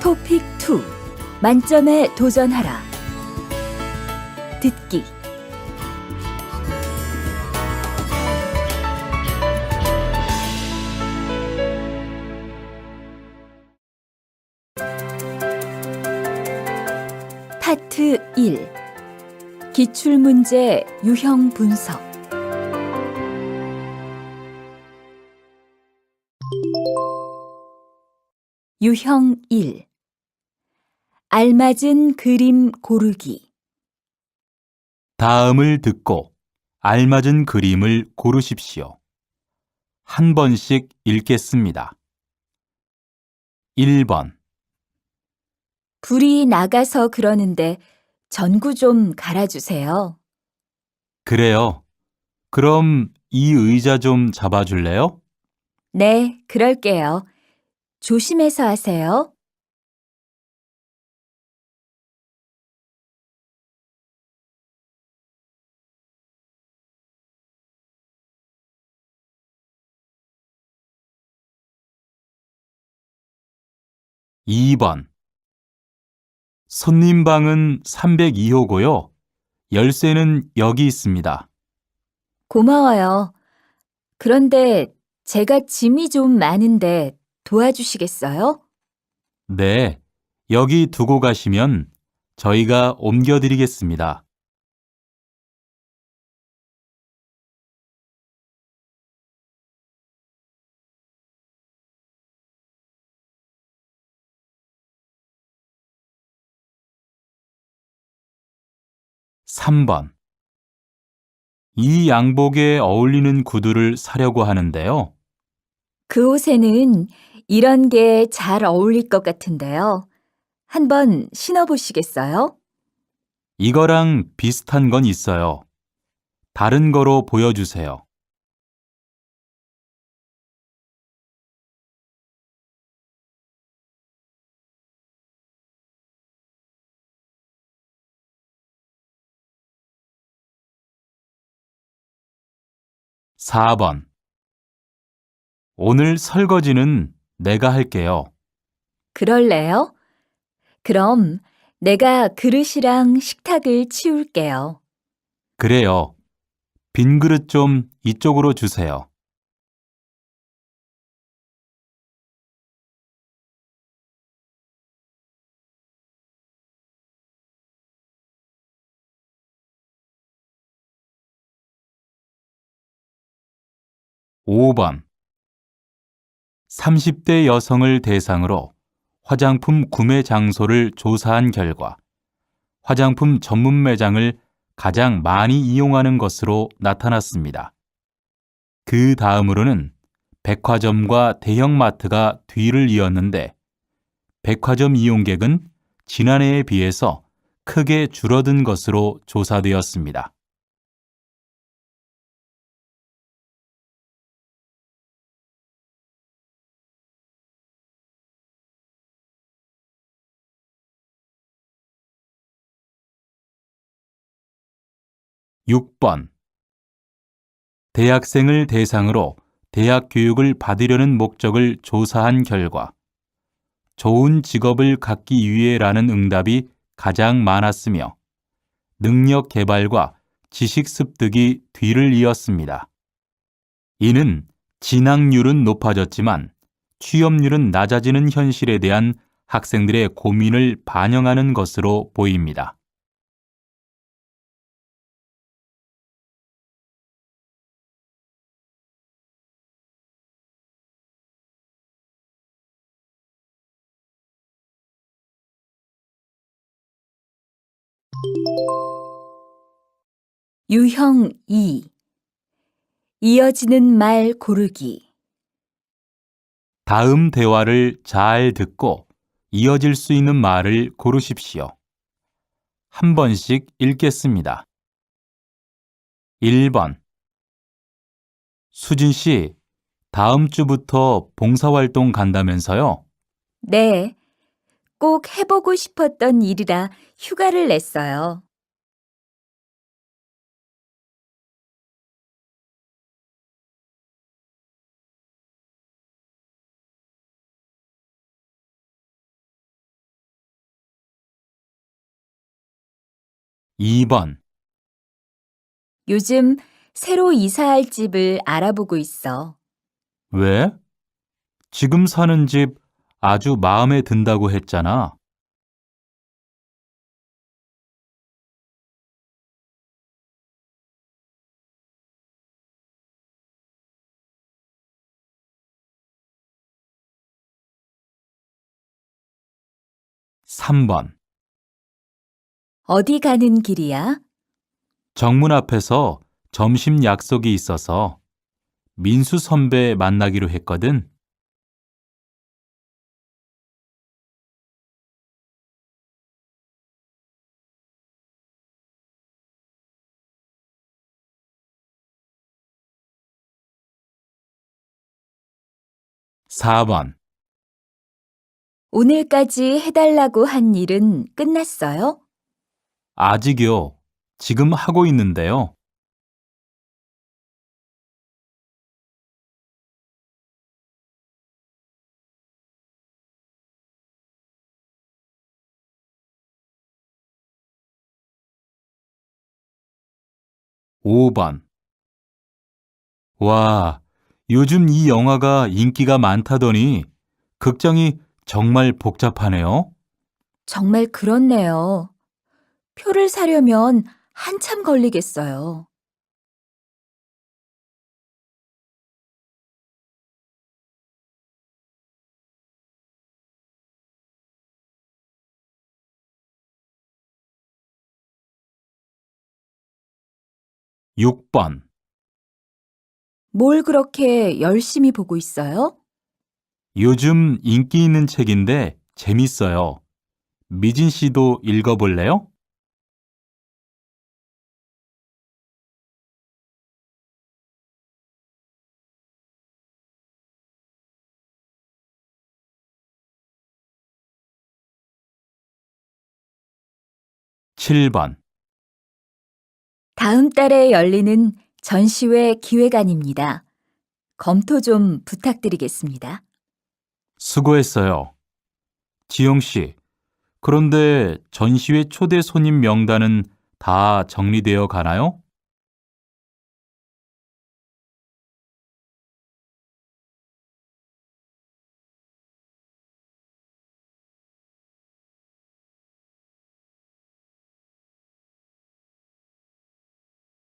토픽 2. 만점에 도전하라. 듣기. 파트 1. 기출문제 유형 분석. 유형 1. 알맞은 그림 고르기. 다음을 듣고 알맞은 그림을 고르십시오. 한 번씩 읽겠습니다. 1번. 불이 나가서 그러는데 전구 좀 갈아주세요. 그래요. 그럼 이 의자 좀 잡아줄래요? 네, 그럴게요. 조심해서 하세요. 2번. 손님 방은 302호고요. 열쇠는 여기 있습니다. 고마워요. 그런데 제가 짐이 좀 많은데 도와주시겠어요? 네, 여기 두고 가시면 저희가 옮겨드리겠습니다. 3번. 이 양복에 어울리는 구두를 사려고 하는데요. 그 옷에는 이런 게 잘 어울릴 것 같은데요. 한번 신어보시겠어요? 이거랑 비슷한 건 있어요. 다른 거로 보여주세요. 4번. 오늘 설거지는 내가 할게요. 그럴래요? 그럼 내가 그릇이랑 식탁을 치울게요. 그래요. 빈 그릇 좀 이쪽으로 주세요. 5번. 30대 여성을 대상으로 화장품 구매 장소를 조사한 결과 화장품 전문 매장을 가장 많이 이용하는 것으로 나타났습니다. 그 다음으로는 백화점과 대형마트가 뒤를 이었는데 백화점 이용객은 지난해에 비해서 크게 줄어든 것으로 조사되었습니다. (6번) 대학생을 대상으로 대학 교육을 받으려는 목적을 조사한 결과 좋은 직업을 갖기 위해라는 응답이 가장 많았으며 능력 개발과 지식 습득이 뒤를 이었습니다. 이는 진학률은 높아졌지만 취업률은 낮아지는 현실에 대한 학생들의 고민을 반영하는 것으로 보입니다. 유형 2. 이어지는 말 고르기. 다음 대화를 잘 듣고 이어질 수 있는 말을 고르십시오. 한 번씩 읽겠습니다. 1번. 수진 씨, 다음 주부터 봉사활동 간다면서요? 네, 꼭 해보고 싶었던 일이라 휴가를 냈어요. 2번. 요즘 새로 이사할 집을 알아보고 있어. 왜? 지금 사는 집 아주 마음에 든다고 했잖아. 3번. 어디 가는 길이야? 정문 앞에서 점심 약속이 있어서 민수 선배 만나기로 했거든. 4번. 오늘까지 해달라고 한 일은 끝났어요? 아직요. 지금 하고 있는데요. 5번. 와, 요즘 이 영화가 인기가 많다더니 극장이 정말 복잡하네요. 정말 그렇네요. 표를 사려면 한참 걸리겠어요. 6번. 뭘 그렇게 열심히 보고 있어요? 요즘 인기 있는 책인데 재밌어요. 미진 씨도 읽어볼래요? 7번. 다음 달에 열리는 전시회 기획안입니다. 검토 좀 부탁드리겠습니다. 수고했어요. 지영 씨, 그런데 전시회 초대 손님 명단은 다 정리되어 가나요?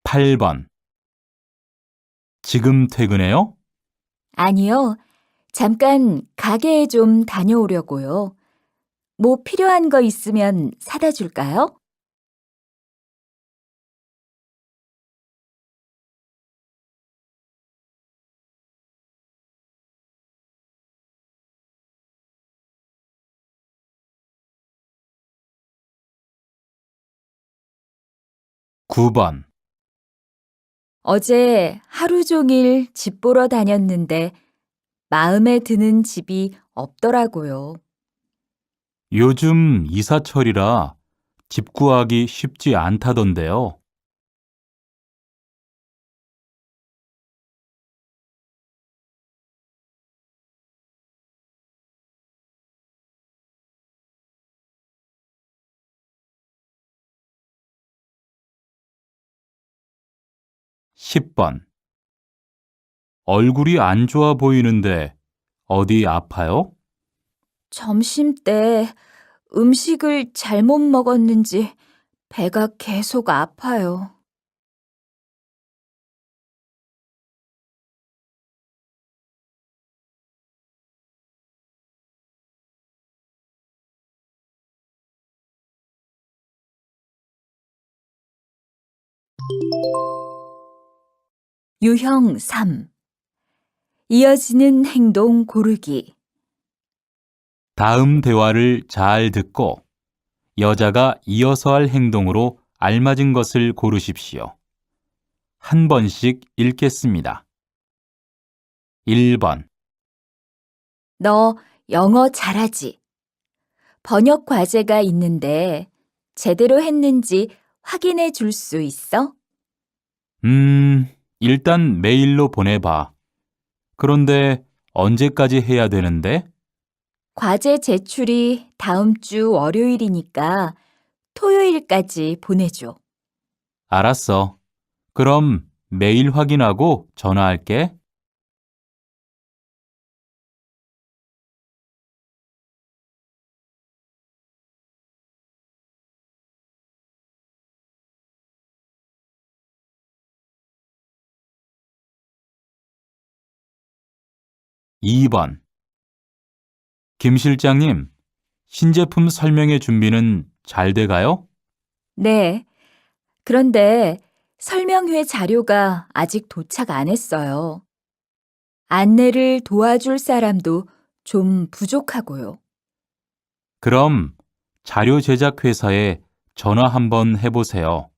8번. 지금 퇴근해요? 아니요. 잠깐 가게에 좀 다녀오려고요. 뭐 필요한 거 있으면 사다 줄까요? 9번. 어제 하루 종일 집 보러 다녔는데 마음에 드는 집이 없더라고요. 요즘 이사철이라 집 구하기 쉽지 않다던데요. 10번. 얼굴이 안 좋아 보이는데 어디 아파요? 점심 때 음식을 잘못 먹었는지 배가 계속 아파요. 유형 3. 이어지는 행동 고르기. 다음 대화를 잘 듣고 여자가 이어서 할 행동으로 알맞은 것을 고르십시오. 한 번씩 읽겠습니다. 1번. 너 영어 잘하지? 번역 과제가 있는데 제대로 했는지 확인해 줄 수 있어? 일단 메일로 보내봐. 그런데 언제까지 해야 되는데? 과제 제출이 다음 주 월요일이니까 토요일까지 보내줘. 알았어. 그럼 매일 확인하고 전화할게. 2번. 김 실장님, 신제품 설명회 준비는 잘 돼가요? 네. 그런데 설명회 자료가 아직 도착 안 했어요. 안내를 도와줄 사람도 좀 부족하고요. 그럼 자료 제작 회사에 전화 한번 해보세요.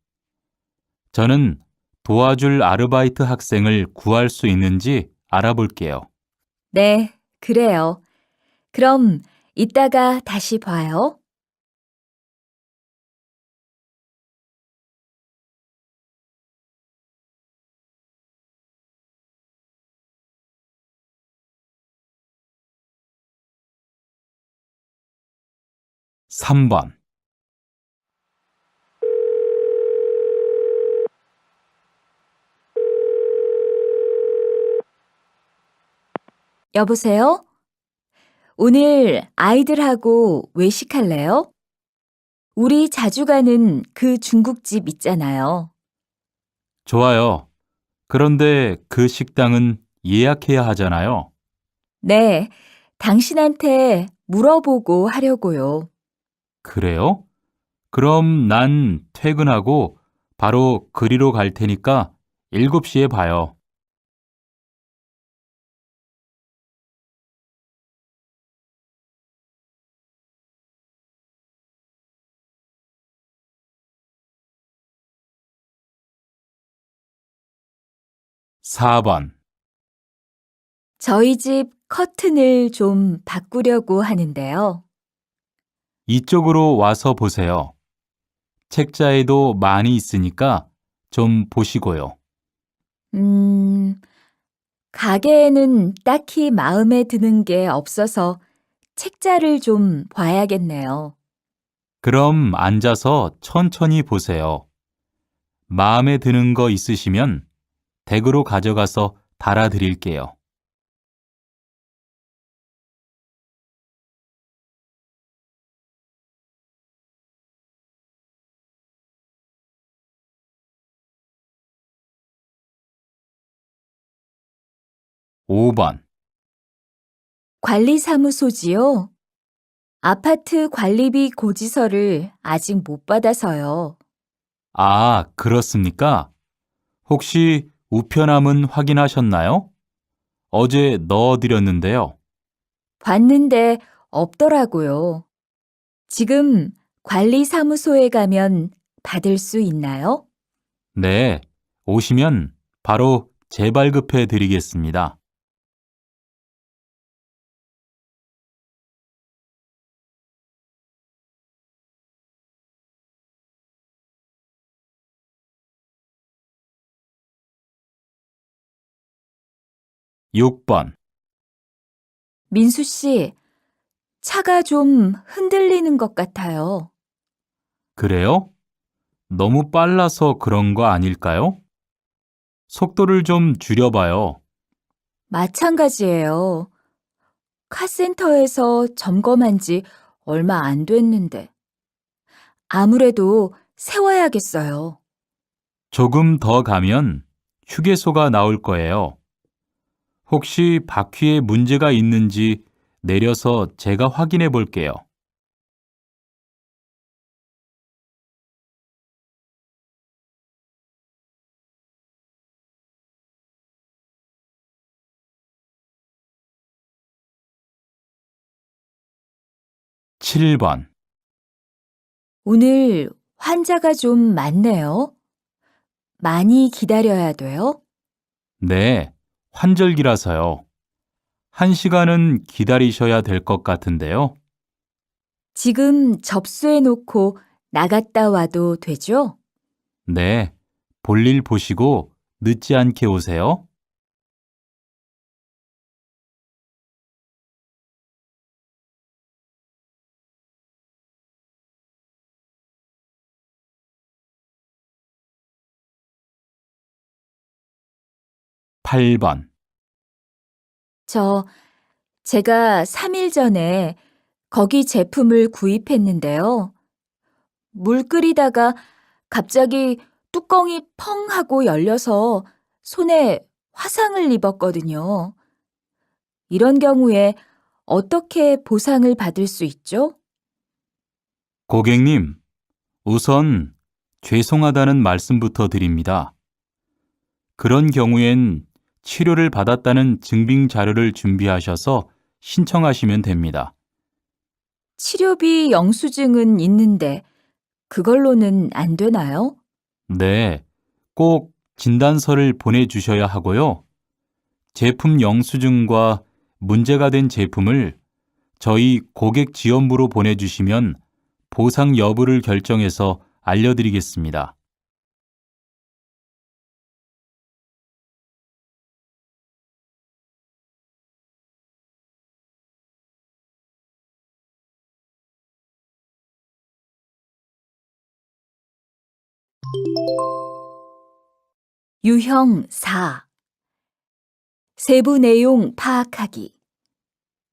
저는 도와줄 아르바이트 학생을 구할 수 있는지 알아볼게요. 네, 그래요. 그럼 이따가 다시 봐요. 3번. 여보세요? 오늘 아이들하고 외식할래요? 우리 자주 가는 그 중국집 있잖아요. 좋아요. 그런데 그 식당은 예약해야 하잖아요. 네, 당신한테 물어보고 하려고요. 그래요? 그럼 난 퇴근하고 바로 그리로 갈 테니까 7시에 봐요. 4번. 저희 집 커튼을 좀 바꾸려고 하는데요. 이쪽으로 와서 보세요. 책자에도 많이 있으니까 좀 보시고요. 음, 가게에는 딱히 마음에 드는 게 없어서 책자를 좀 봐야겠네요. 그럼 앉아서 천천히 보세요. 마음에 드는 거 있으시면 댁으로 가져가서 달아드릴게요. 5번. 관리사무소지요? 아파트 관리비 고지서를 아직 못 받아서요. 아, 그렇습니까? 혹시 우편함은 확인하셨나요? 어제 넣어드렸는데요. 봤는데 없더라고요. 지금 관리사무소에 가면 받을 수 있나요? 네, 오시면 바로 재발급해 드리겠습니다. 6번. 민수 씨, 차가 좀 흔들리는 것 같아요. 그래요? 너무 빨라서 그런 거 아닐까요? 속도를 좀 줄여봐요. 마찬가지예요. 카센터에서 점검한 지 얼마 안 됐는데. 아무래도 세워야겠어요. 조금 더 가면 휴게소가 나올 거예요. 혹시 바퀴에 문제가 있는지 내려서 제가 확인해 볼게요. 칠 번. 오늘 환자가 좀 많네요. 많이 기다려야 돼요? 네, 환절기라서요. 1시간은 기다리셔야 될 것 같은데요. 지금 접수해 놓고 나갔다 와도 되죠? 네, 볼일 보시고 늦지 않게 오세요. 8번. 제가 3일 전에 거기 제품을 구입했는데요. 물 끓이다가 갑자기 뚜껑이 펑 하고 열려서 손에 화상을 입었거든요. 이런 경우에 어떻게 보상을 받을 수 있죠? 고객님, 우선 죄송하다는 말씀부터 드립니다. 그런 경우엔 치료를 받았다는 증빙 자료를 준비하셔서 신청하시면 됩니다. 치료비 영수증은 있는데 그걸로는 안 되나요? 네, 꼭 진단서를 보내주셔야 하고요. 제품 영수증과 문제가 된 제품을 저희 고객 지원부로 보내주시면 보상 여부를 결정해서 알려드리겠습니다. 유형 4. 세부 내용 파악하기.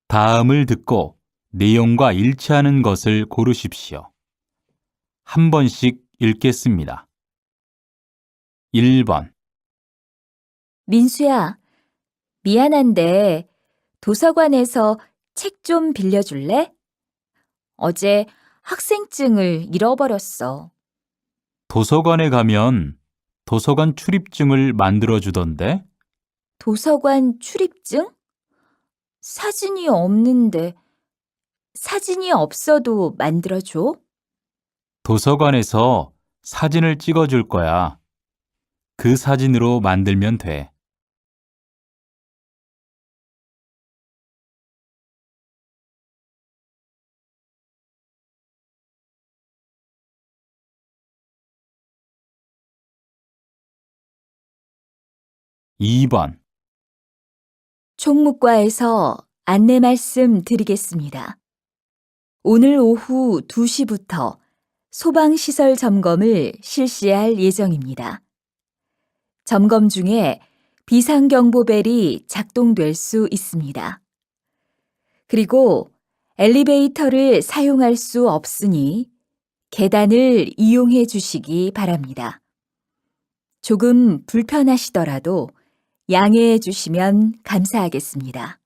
다음을 듣고 내용과 일치하는 것을 고르십시오. 한 번씩 읽겠습니다. 1번. 민수야, 미안한데 도서관에서 책 좀 빌려줄래? 어제 학생증을 잃어버렸어. 도서관에 가면 도서관 출입증을 만들어 주던데 도서관 출입증? 사진이 없는데 사진이 없어도 만들어줘? 도서관에서 사진을 찍어 줄 거야. 그 사진으로 만들면 돼. 2번. 총무과에서 안내 말씀 드리겠습니다. 오늘 오후 2시부터 소방시설 점검을 실시할 예정입니다. 점검 중에 비상경보벨이 작동될 수 있습니다. 그리고 엘리베이터를 사용할 수 없으니 계단을 이용해 주시기 바랍니다. 조금 불편하시더라도 양해해 주시면 감사하겠습니다.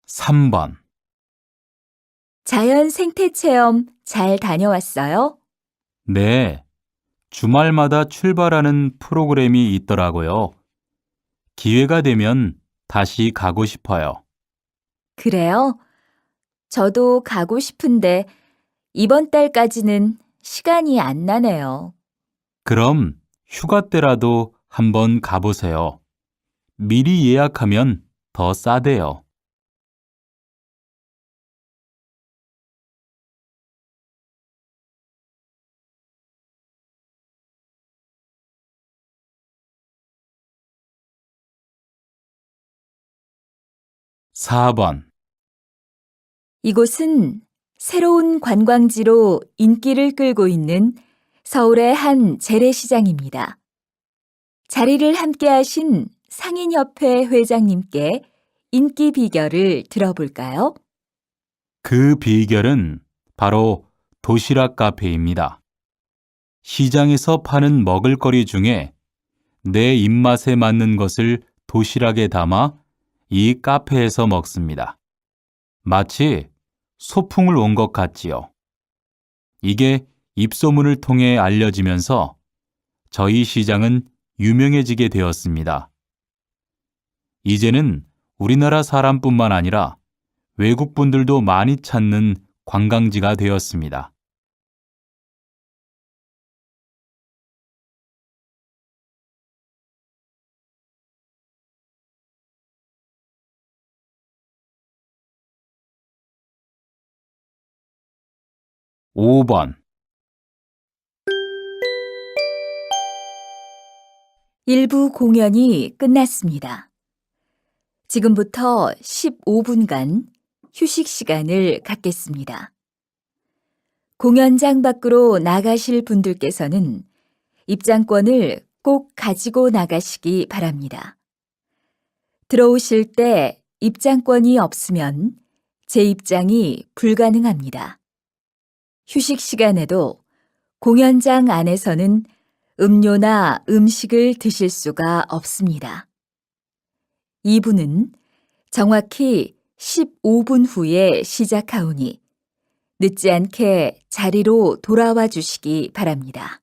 삼 번. 자연 생태 체험 잘 다녀왔어요? 네. 주말마다 출발하는 프로그램이 있더라고요. 기회가 되면 다시 가고 싶어요. 그래요? 저도 가고 싶은데 이번 달까지는 시간이 안 나네요. 그럼 휴가 때라도 한번 가보세요. 미리 예약하면 더 싸대요. 4번. 이곳은 새로운 관광지로 인기를 끌고 있는 서울의 한 재래시장입니다. 자리를 함께 하신 상인협회 회장님께 인기 비결을 들어볼까요? 그 비결은 바로 도시락 카페입니다. 시장에서 파는 먹을거리 중에 내 입맛에 맞는 것을 도시락에 담아 이 카페에서 먹습니다. 마치 소풍을 온 것 같지요. 이게 입소문을 통해 알려지면서 저희 시장은 유명해지게 되었습니다. 이제는 우리나라 사람뿐만 아니라 외국 분들도 많이 찾는 관광지가 되었습니다. 5번. 일부 공연이 끝났습니다. 지금부터 15분간 휴식 시간을 갖겠습니다. 공연장 밖으로 나가실 분들께서는 입장권을 꼭 가지고 나가시기 바랍니다. 들어오실 때 입장권이 없으면 재입장이 불가능합니다. 휴식 시간에도 공연장 안에서는 음료나 음식을 드실 수가 없습니다. 2부는 정확히 15분 후에 시작하오니 늦지 않게 자리로 돌아와 주시기 바랍니다.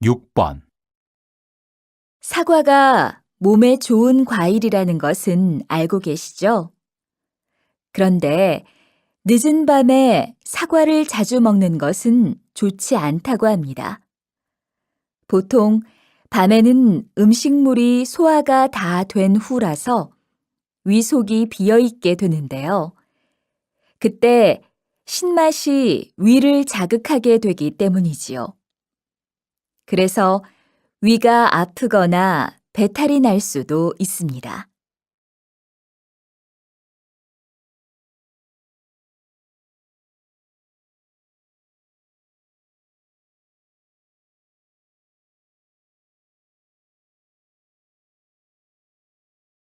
육 번 사과가 몸에 좋은 과일이라는 것은 알고 계시죠? 그런데 늦은 밤에 사과를 자주 먹는 것은 좋지 않다고 합니다. 보통 밤에는 음식물이 소화가 다 된 후라서 위속이 비어 있게 되는데요. 그때 신맛이 위를 자극하게 되기 때문이지요. 그래서 위가 아프거나 배탈이 날 수도 있습니다.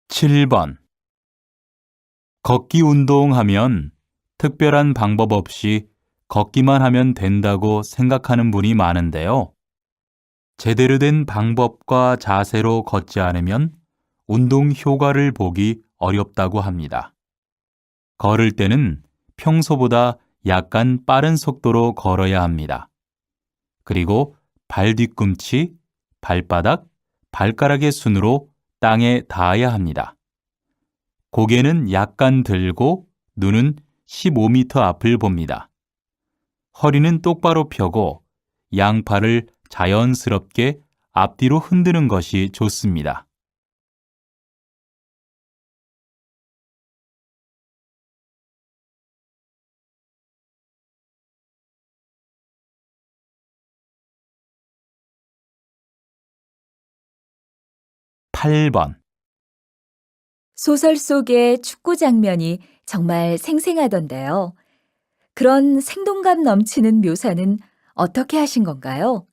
칠 번 걷기 운동하면 특별한 방법 없이 걷기만 하면 된다고 생각하는 분이 많은데요. 제대로 된 방법과 자세로 걷지 않으면 운동 효과를 보기 어렵다고 합니다. 걸을 때는 평소보다 약간 빠른 속도로 걸어야 합니다. 그리고 발 뒤꿈치, 발바닥, 발가락의 순으로 땅에 닿아야 합니다. 고개는 약간 들고 눈은 15m 앞을 봅니다. 허리는 똑바로 펴고 양팔을 자연스럽게 앞뒤로 흔드는 것이 좋습니다. 팔 번 소설 속의 축구 장면이 정말 생생하던데요. 그런 생동감 넘치는 묘사는 어떻게 하신 건가요?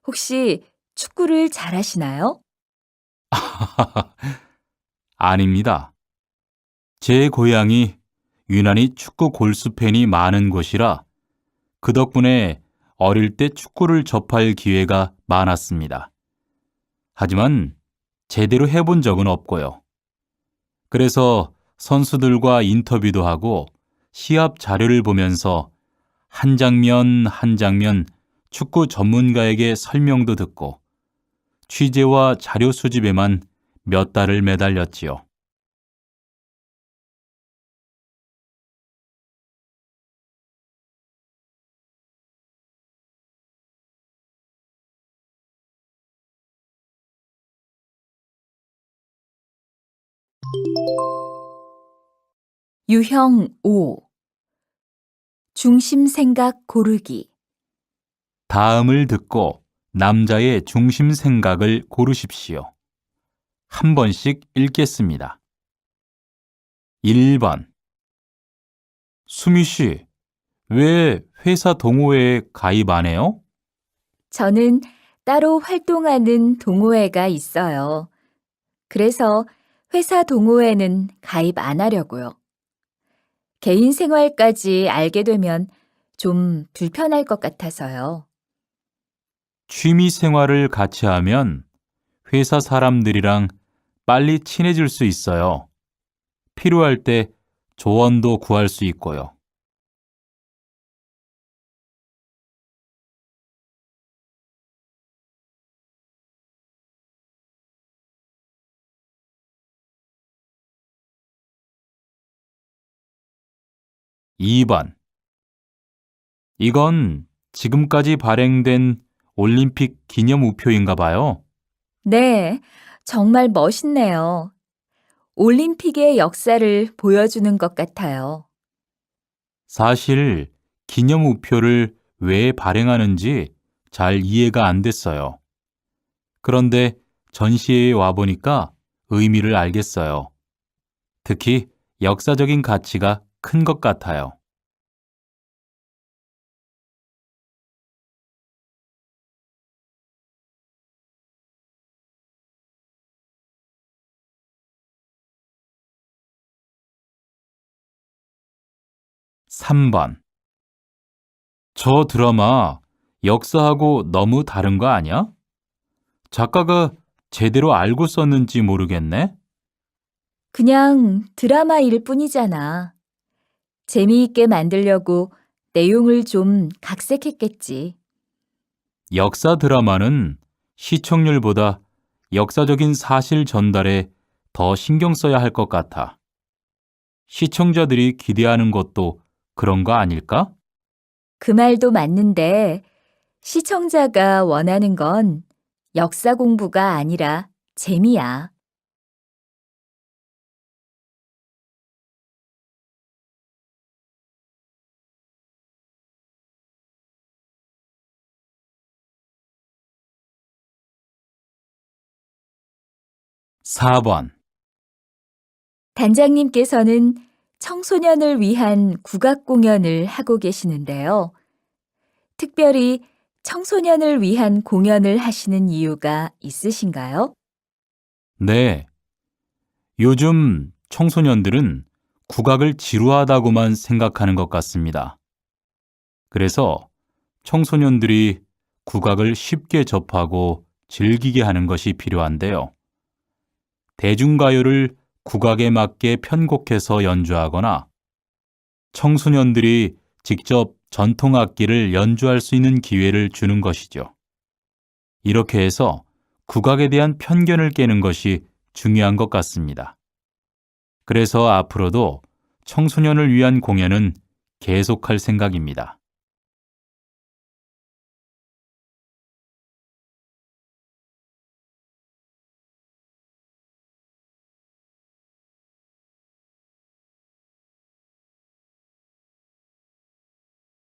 혹시 축구를 잘하시나요? 아닙니다. 제 고향이 유난히 축구 골수 팬이 많은 곳이라 그 덕분에 어릴 때 축구를 접할 기회가 많았습니다. 하지만 제대로 해본 적은 없고요. 그래서 선수들과 인터뷰도 하고 시합 자료를 보면서 한 장면 한 장면 축구 전문가에게 설명도 듣고 취재와 자료 수집에만 몇 달을 매달렸지요. 유형 5. 중심 생각 고르기. 다음을 듣고 남자의 중심 생각을 고르십시오. 한 번씩 읽겠습니다. 1번 수미 씨, 왜 회사 동호회에 가입 안 해요? 저는 따로 활동하는 동호회가 있어요. 그래서 회사 동호회는 가입 안 하려고요. 개인 생활까지 알게 되면 좀 불편할 것 같아서요. 취미 생활을 같이 하면 회사 사람들이랑 빨리 친해질 수 있어요. 필요할 때 조언도 구할 수 있고요. 2번 이건 지금까지 발행된 올림픽 기념 우표인가 봐요. 네, 정말 멋있네요. 올림픽의 역사를 보여주는 것 같아요. 사실 기념 우표를 왜 발행하는지 잘 이해가 안 됐어요. 그런데 전시회에 와보니까 의미를 알겠어요. 특히 역사적인 가치가 큰 것 같아요. 3번. 저 드라마 역사하고 너무 다른 거 아니야? 작가가 제대로 알고 썼는지 모르겠네? 그냥 드라마일 뿐이잖아. 재미있게 만들려고 내용을 좀 각색했겠지. 역사 드라마는 시청률보다 역사적인 사실 전달에 더 신경 써야 할 것 같아. 시청자들이 기대하는 것도 그런 거 아닐까? 그 말도 맞는데 시청자가 원하는 건 역사 공부가 아니라 재미야. 4번. 단장님께서는 청소년을 위한 국악 공연을 하고 계시는데요. 특별히 청소년을 위한 공연을 하시는 이유가 있으신가요? 네. 요즘 청소년들은 국악을 지루하다고만 생각하는 것 같습니다. 그래서 청소년들이 국악을 쉽게 접하고 즐기게 하는 것이 필요한데요. 대중가요를 국악에 맞게 편곡해서 연주하거나 청소년들이 직접 전통악기를 연주할 수 있는 기회를 주는 것이죠. 이렇게 해서 국악에 대한 편견을 깨는 것이 중요한 것 같습니다. 그래서 앞으로도 청소년을 위한 공연은 계속할 생각입니다.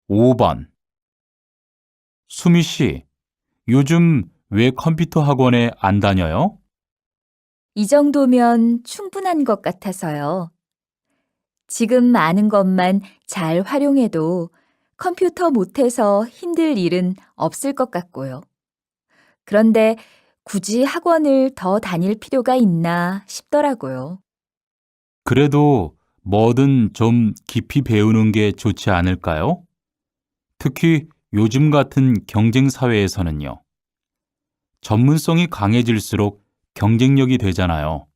5번. 수미 씨, 요즘 왜 컴퓨터 학원에 안 다녀요? 이 정도면 충분한 것 같아서요. 지금 아는 것만 잘 활용해도 컴퓨터 못해서 힘들 일은 없을 것 같고요. 그런데 굳이 학원을 더 다닐 필요가 있나 싶더라고요. 그래도 뭐든 좀 깊이 배우는 게 좋지 않을까요? 특히 요즘 같은 경쟁 사회에서는요. 전문성이 강해질수록 경쟁력이 되잖아요.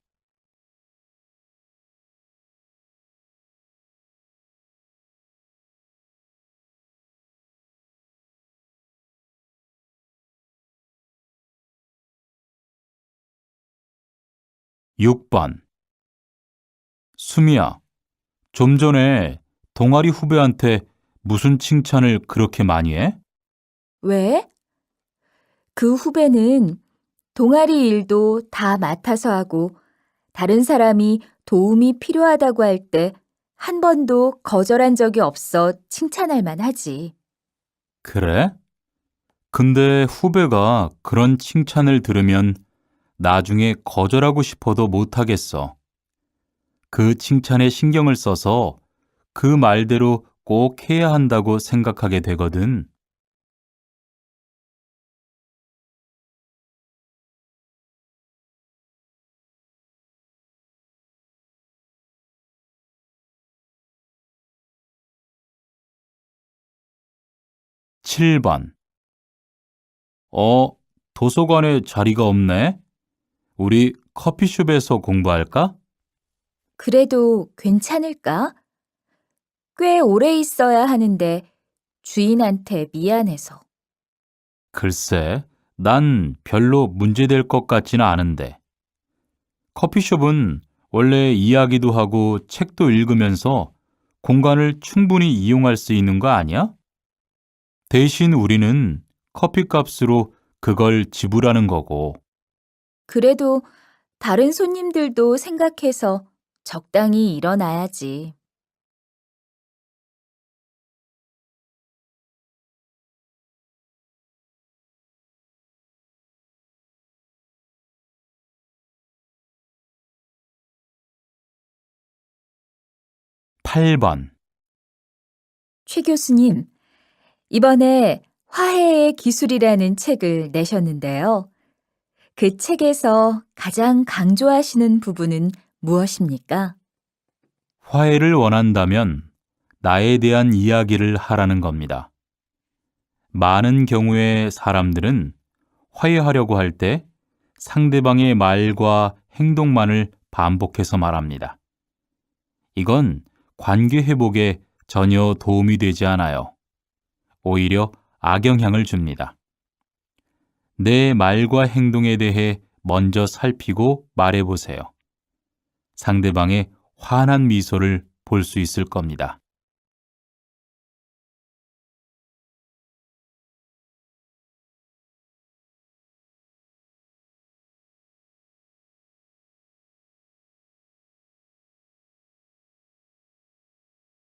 6번. 수미야, 좀 전에 동아리 후배한테 무슨 칭찬을 그렇게 많이 해? 왜? 그 후배는 동아리 일도 다 맡아서 하고 다른 사람이 도움이 필요하다고 할 때 한 번도 거절한 적이 없어 칭찬할 만하지. 그래? 근데 후배가 그런 칭찬을 들으면 나중에 거절하고 싶어도 못하겠어. 그 칭찬에 신경을 써서 그 말대로 꼭 해야 한다고 생각하게 되거든. 7번. 어, 도서관에 자리가 없네? 우리 커피숍에서 공부할까? 그래도 괜찮을까? 꽤 오래 있어야 하는데 주인한테 미안해서. 글쎄, 난 별로 문제될 것 같지는 않은데. 커피숍은 원래 이야기도 하고 책도 읽으면서 공간을 충분히 이용할 수 있는 거 아니야? 대신 우리는 커피값으로 그걸 지불하는 거고. 그래도 다른 손님들도 생각해서 적당히 일어나야지. 팔 번 최 교수님, 이번에 화해의 기술이라는 책을 내셨는데요. 그 책에서 가장 강조하시는 부분은 무엇입니까? 화해를 원한다면 나에 대한 이야기를 하라는 겁니다. 많은 경우에 사람들은 화해하려고 할 때 상대방의 말과 행동만을 반복해서 말합니다. 이건 관계 회복에 전혀 도움이 되지 않아요. 오히려 악영향을 줍니다. 내 말과 행동에 대해 먼저 살피고 말해보세요. 상대방의 환한 미소를 볼 수 있을 겁니다.